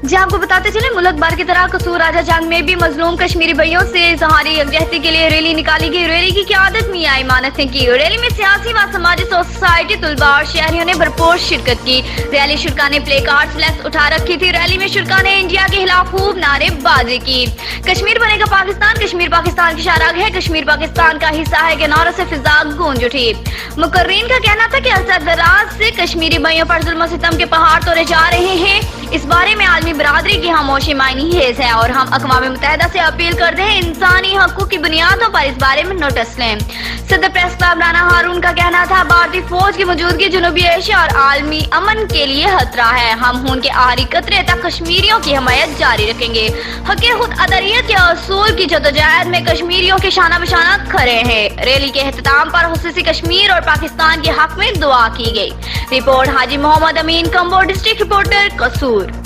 जी आपको बताते चले, मुल्क भर की तरह कसूर राजा जंग में भी मजलूम कश्मीरी भाइयों से इजहारी यकजहती के लिए रैली निकाली गई। रैली की क़यादत मियां इमानत ने की। रैली में सियासी व समाजी सोसाइटी, तुलबा और शहरियों ने भरपूर शिरकत की। रैली शुरा ने प्ले कार्ड फ्लैक्स उठा रखी थी। रैली में शुरा ने इंडिया के खिलाफ खूब नारेबाजी की। कश्मीर बनेगा पाकिस्तान, कश्मीर पाकिस्तान की शाराग है, कश्मीर पाकिस्तान का हिस्सा है के नारों से फिजा गूंज उठी। मुकर्रीन का कहना था कि अरसा दराज से कश्मीरी भाइयों पर जुल्म सितम के पहाड़ तोड़े जा रहे हैं। इस बारे में आलमी बरादरी की खामोशी मायनी हेज है और हम अक़वाम मुत्तहिदा से अपील करते हैं इंसानी हकूक़ की बुनियादों पर इस बारे में नोटिस लें। सदर प्रेस क्लब राना हारून का कहना था, भारतीय फौज की मौजूदगी जनूबी एशिया और आलमी अमन के लिए खतरा है। हम खून के आखिरी कतरे तक कश्मीरियों की हमायत जारी रखेंगे। हक़ खुद अदरियत के असूल की जदोजहद में कश्मीरियों के शाना बशाना खड़े हैं। रैली के एहतमाम पर खुसूसी कश्मीर और पाकिस्तान के हक में दुआ की गई। रिपोर्ट हाजी मोहम्मद अमीन, कंबो डिस्ट्रिक्ट रिपोर्टर, कसूर।